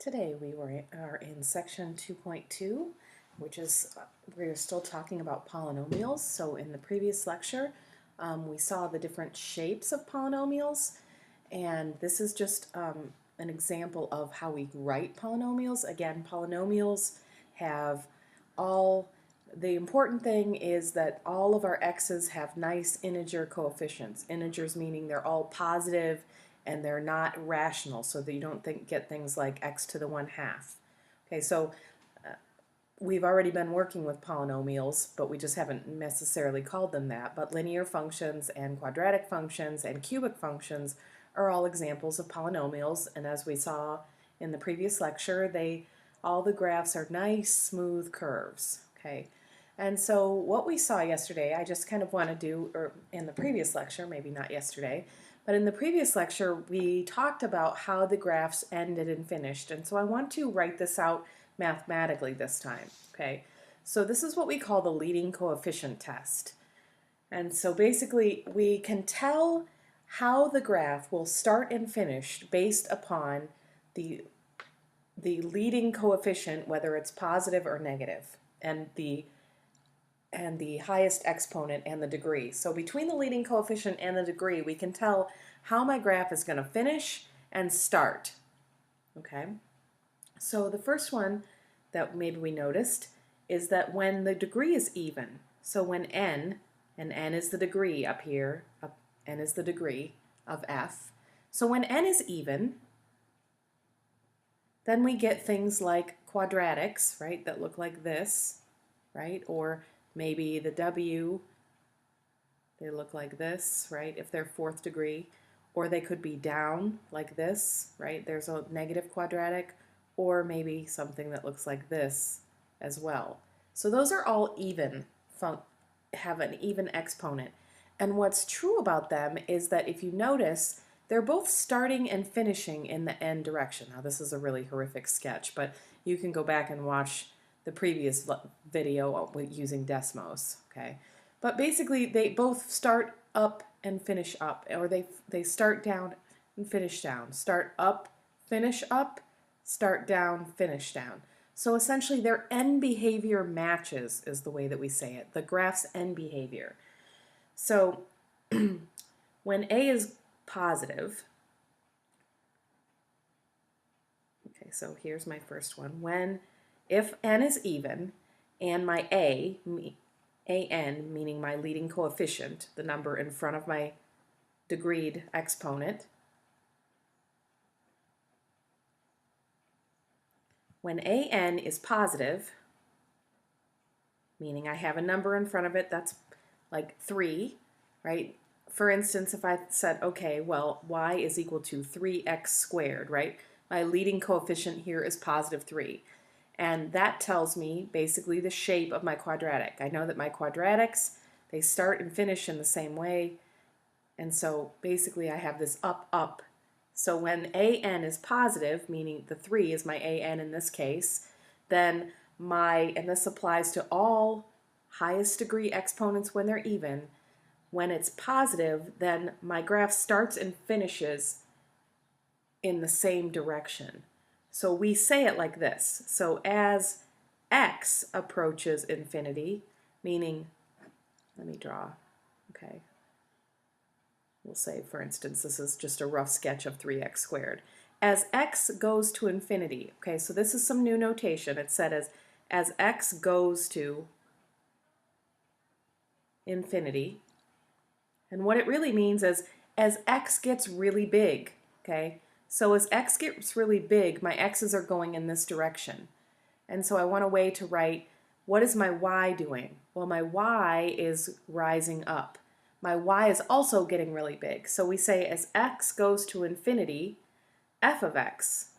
Today are in section 2.2, which is we're still talking about polynomials. So in the previous lecture, we saw the different shapes of polynomials, and this is just an example of how we write polynomials. Again, polynomials have the important thing is that all of our x's have nice integer coefficients. Integers meaning they're all positive and they're not rational, so that you don't get things like x to the 1/2. Okay, so we've already been working with polynomials, but we just haven't necessarily called them that. But linear functions and quadratic functions and cubic functions are all examples of polynomials, and as we saw in the previous lecture, all the graphs are nice, smooth curves. Okay, and so what we saw yesterday, I just kind of want to do, or in the previous lecture, maybe not yesterday, but in the previous lecture, we talked about how the graphs ended and finished, and so I want to write this out mathematically this time. Okay, so this is what we call the leading coefficient test. And so basically, we can tell how the graph will start and finish based upon the leading coefficient, whether it's positive or negative, and the highest exponent and the degree. So between the leading coefficient and the degree, we can tell how my graph is going to finish and start. Okay? So the first one that maybe we noticed is that when the degree is even, so when n, and n is the degree up here, n is the degree of f, so when n is even, then we get things like quadratics, right, that look like this, right, or maybe the w, they look like this, right, if they're fourth degree, or they could be down like this, right, there's a negative quadratic, or maybe something that looks like this as well. So those are all even, have an even exponent. And what's true about them is that if you notice, they're both starting and finishing in the n direction. Now this is a really horrific sketch, but you can go back and watch the previous video using Desmos, okay? But basically they both start up and finish up, or they start down and finish down. Start up, finish up, start down, finish down. So essentially their end behavior matches is the way that we say it, the graph's end behavior. So when A is positive, okay, so here's my first one. If n is even and my an, meaning my leading coefficient, the number in front of my degreed exponent, when an is positive, meaning I have a number in front of it that's like 3, right? For instance, if I said, okay, well, y is equal to 3x squared, right? My leading coefficient here is positive 3. And that tells me basically the shape of my quadratic. I know that my quadratics, they start and finish in the same way. And so basically I have this up, up. So when an is positive, meaning the 3 is my an in this case, then and this applies to all highest degree exponents when they're even, when it's positive, then my graph starts and finishes in the same direction. So we say it like this. So as x approaches infinity, meaning, let me draw, okay. We'll say, for instance, this is just a rough sketch of 3x squared. As x goes to infinity, okay, so this is some new notation. It said as x goes to infinity. And what it really means is as x gets really big, okay? So as x gets really big, my x's are going in this direction. And so I want a way to write, what is my y doing? Well, my y is rising up. My y is also getting really big. So we say as x goes to infinity, f of x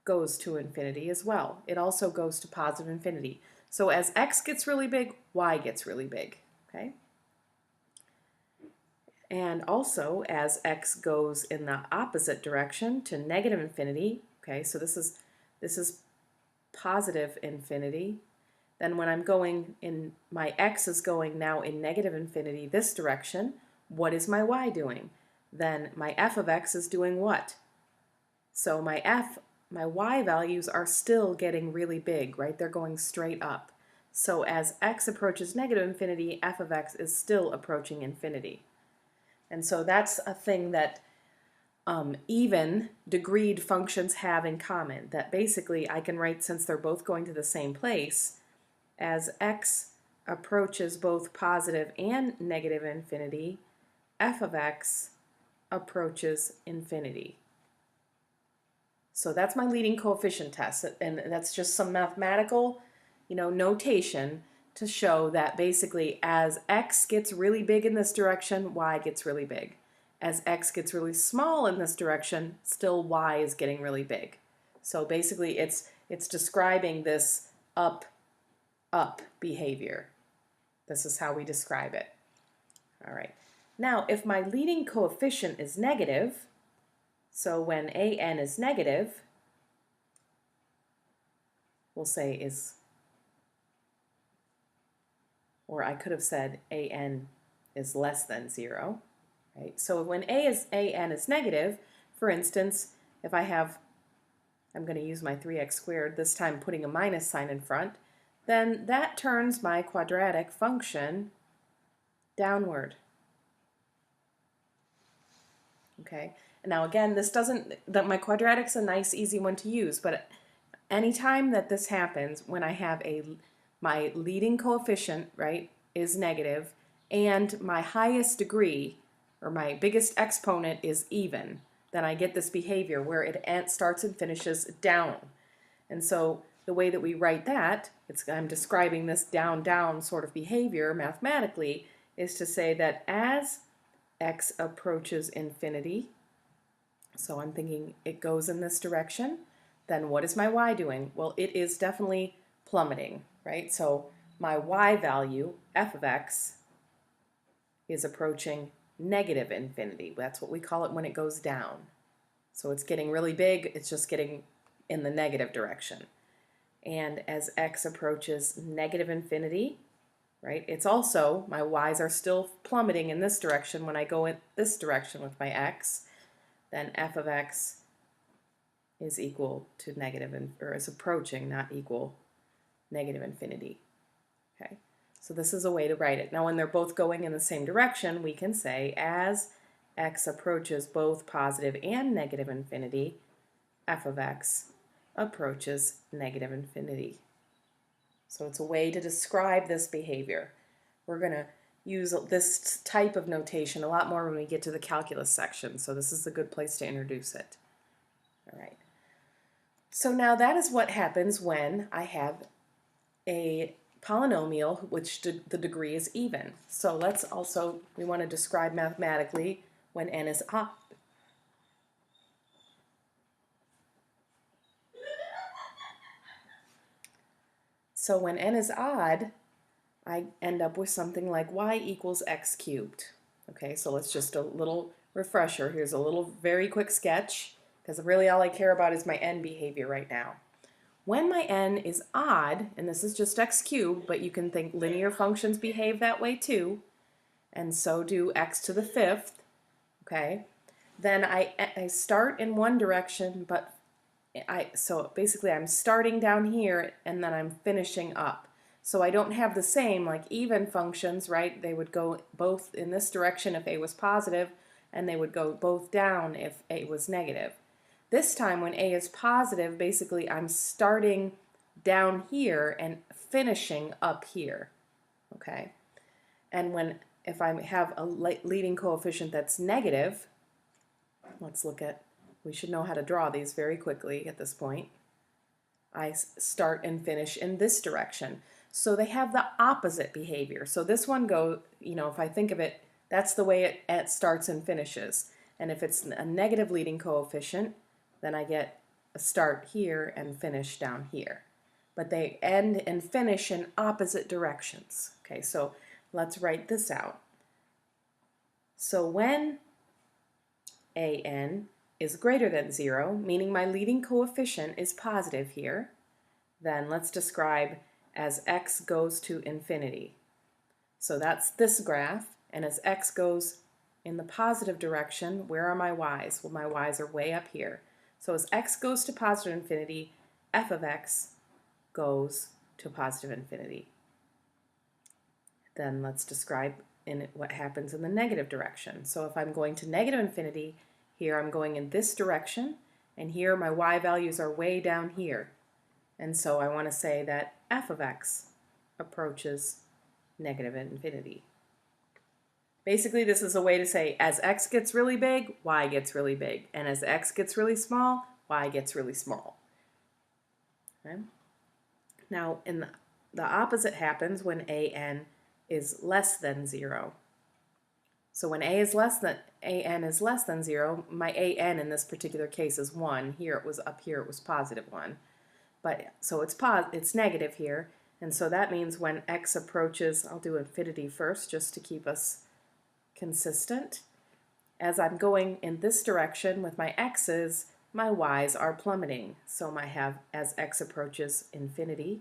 goes to infinity as well. It also goes to positive infinity. So as x gets really big, y gets really big, okay? And also as x goes in the opposite direction to negative infinity, okay, so this is positive infinity. Then when I'm going in, my x is going now in negative infinity this direction, what is my y doing? Then my f of x is doing what? So my f my y values are still getting really big, right? They're going straight up. So as x approaches negative infinity, f of x is still approaching infinity. And so that's a thing that even degreed functions have in common, that basically I can write, since they're both going to the same place, as x approaches both positive and negative infinity, f of x approaches infinity. So that's my leading coefficient test, and that's just some mathematical, notation to show that basically as x gets really big in this direction, y gets really big. As x gets really small in this direction, still y is getting really big. So basically it's describing this up behavior. This is how we describe it. All right. Now, if my leading coefficient is negative, so when an is negative, we'll say is, or I could have said an is less than 0, right? So when an is negative, for instance, if I have, I'm going to use my 3x squared, this time putting a minus sign in front, then that turns my quadratic function downward. Okay, and now again, this doesn't, my quadratic's a nice easy one to use, but anytime that this happens, when I have my leading coefficient, right, is negative, and my highest degree, or my biggest exponent, is even, then I get this behavior where it starts and finishes down. And so the way that we write that, I'm describing this down sort of behavior mathematically, is to say that as x approaches infinity, so I'm thinking it goes in this direction, then what is my y doing? Well, it is definitely plummeting, right? So my y value, f of x, is approaching negative infinity. That's what we call it when it goes down. So it's getting really big, it's just getting in the negative direction. And as x approaches negative infinity, right, it's also, my y's are still plummeting in this direction. When I go in this direction with my x, then f of x is equal to negative, or is approaching, not equal, negative infinity. Okay, so this is a way to write it. Now when they're both going in the same direction, we can say as x approaches both positive and negative infinity, f of x approaches negative infinity. So it's a way to describe this behavior. We're going to use this type of notation a lot more when we get to the calculus section, so this is a good place to introduce it. All right. So now that is what happens when I have a polynomial which the degree is even. So let's also, we want to describe mathematically when n is odd. So when n is odd, I end up with something like y equals x cubed. Okay, so let's just a little refresher. Here's a little very quick sketch, because really all I care about is my n behavior right now. When my n is odd, and this is just x cubed, but you can think linear functions behave that way too, and so do x to the fifth, okay, then I start in one direction, but so basically I'm starting down here and then I'm finishing up. So I don't have the same like even functions, right? They would go both in this direction if a was positive, and they would go both down if a was negative. This time when a is positive, basically I'm starting down here and finishing up here, okay? And if I have a leading coefficient that's negative, let's look at, we should know how to draw these very quickly at this point. I start and finish in this direction. So they have the opposite behavior. So this one if I think of it, that's the way it starts and finishes. And if it's a negative leading coefficient, then I get a start here and finish down here. But they end and finish in opposite directions. Okay, so let's write this out. So when an is greater than 0, meaning my leading coefficient is positive here, then let's describe as x goes to infinity. So that's this graph, and as x goes in the positive direction, where are my y's? Well, my y's are way up here. So as x goes to positive infinity, f of x goes to positive infinity. Then let's describe what happens in the negative direction. So if I'm going to negative infinity, here I'm going in this direction, and here my y values are way down here. And so I want to say that f of x approaches negative infinity. Basically, this is a way to say as x gets really big, y gets really big. And as x gets really small, y gets really small. Okay? Now, the opposite happens when an is less than 0. So when an is less than 0, my an in this particular case is 1. Here it was up here it was positive 1. But so it's negative here, and so that means when x approaches, I'll do infinity first just to keep us consistent. As I'm going in this direction with my x's, my y's are plummeting. So I have as x approaches infinity,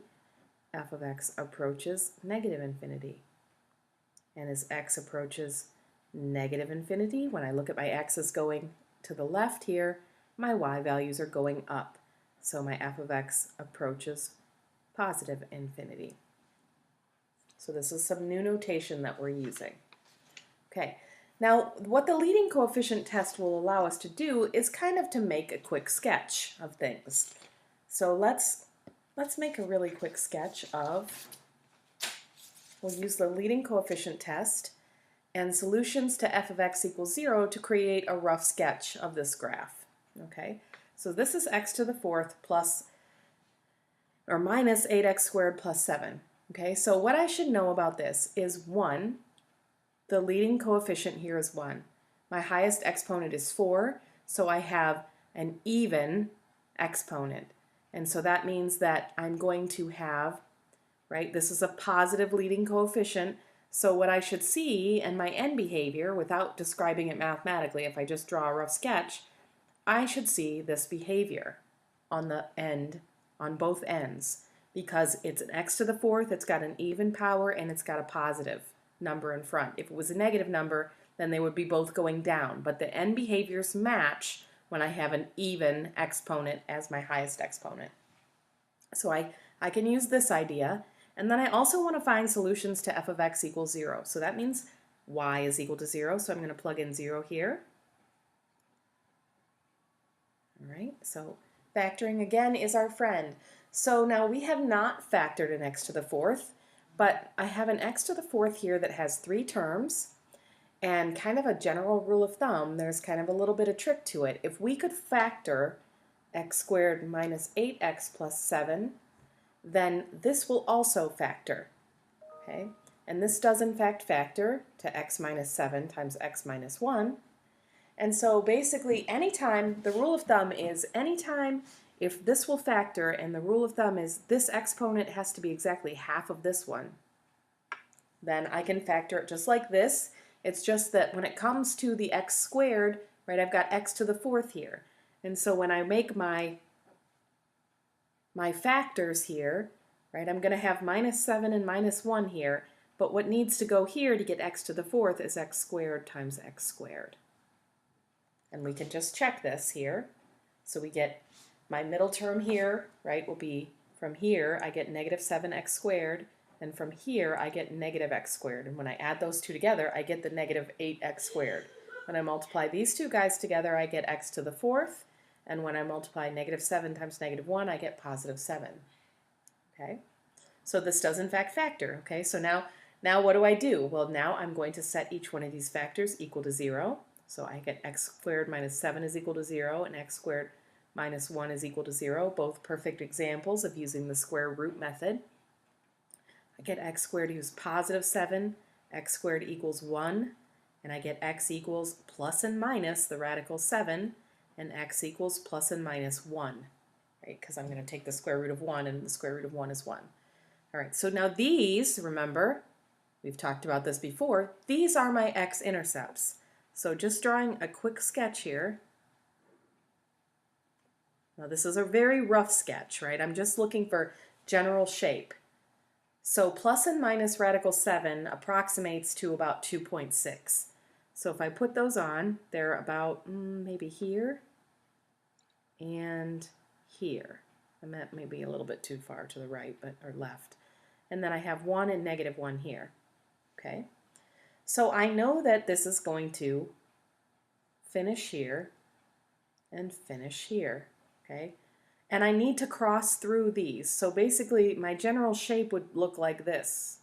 f of x approaches negative infinity. And as x approaches negative infinity, when I look at my x's going to the left here, my y values are going up. So my f of x approaches positive infinity. So this is some new notation that we're using. Okay, now what the leading coefficient test will allow us to do is kind of to make a quick sketch of things. So let's make a really quick sketch of, we'll use the leading coefficient test and solutions to f of x equals 0 to create a rough sketch of this graph. Okay, so this is x to the 4th plus or minus 8x squared plus 7. Okay, so what I should know about this is 1, the leading coefficient here is 1. My highest exponent is 4, so I have an even exponent. And so that means that I'm going to have, right, this is a positive leading coefficient, so what I should see in my end behavior, without describing it mathematically, if I just draw a rough sketch, I should see this behavior on the end, on both ends, because it's an x to the 4th, it's got an even power, and it's got a positive number in front. If it was a negative number, then they would be both going down, but the end behaviors match when I have an even exponent as my highest exponent. So I can use this idea, and then I also want to find solutions to f of x equals 0. So that means y is equal to 0, so I'm going to plug in 0 here. All right, so factoring again is our friend. So now we have not factored an x to the 4th, but I have an x to the 4th here that has 3 terms, and kind of a general rule of thumb, there's kind of a little bit of trick to it. If we could factor x squared minus 8x plus 7, then this will also factor. Okay, and this does in fact factor to x minus 7 times x minus 1. And so basically anytime, the rule of thumb is anytime if this will factor, and the rule of thumb is this exponent has to be exactly half of this one, then I can factor it just like this. It's just that when it comes to the x squared, right, I've got x to the 4th here. And so when I make my factors here, right, I'm going to have minus 7 and minus 1 here, but what needs to go here to get x to the 4th is x squared times x squared. And we can just check this here. So we get my middle term here, right, will be from here I get negative 7x squared, and from here I get negative x squared. And when I add those two together, I get the negative 8x squared. When I multiply these two guys together, I get x to the 4th. And when I multiply negative 7 times negative 1, I get positive 7. Okay? So this does in fact factor. Okay? So now what do I do? Well, now I'm going to set each one of these factors equal to 0. So I get x squared minus 7 is equal to 0, and x squared minus 1 is equal to 0, both perfect examples of using the square root method. I get x squared equals positive 7, x squared equals 1, and I get x equals plus and minus the radical 7, and x equals plus and minus 1, right? Because I'm going to take the square root of 1, and the square root of 1 is 1. All right, so now these, remember, we've talked about this before, these are my x-intercepts. So just drawing a quick sketch here. Now this is a very rough sketch, right? I'm just looking for general shape. So plus and minus radical 7 approximates to about 2.6. So if I put those on, they're about maybe here. and here. And that may be a little bit too far to the right, but or left. And then I have 1 and -1 here. Okay? So I know that this is going to finish here and finish here. Okay? And I need to cross through these. So basically my general shape would look like this.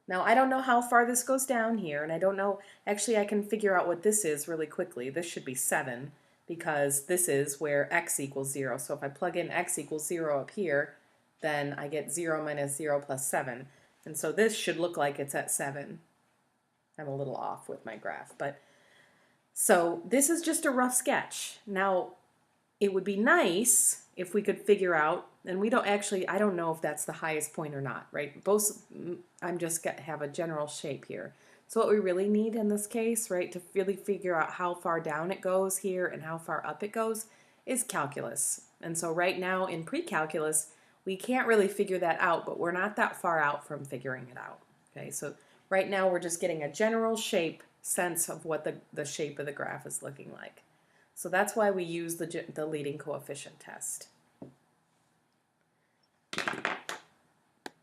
Now I don't know how far this goes down here, and I don't know, actually I can figure out what this is really quickly. This should be 7, because this is where x equals 0. So if I plug in x equals 0 up here, then I get 0 minus 0 plus 7. And so this should look like it's at 7. I'm a little off with my graph, but so this is just a rough sketch. Now it would be nice if we could figure out, and we don't actually, I don't know if that's the highest point or not, right? Both, I'm just have a general shape here. So what we really need in this case, right, to really figure out how far down it goes here and how far up it goes is calculus. And so right now in pre-calculus, we can't really figure that out, but we're not that far out from figuring it out. Okay, so right now we're just getting a general shape sense of what the shape of the graph is looking like. So that's why we use the leading coefficient test.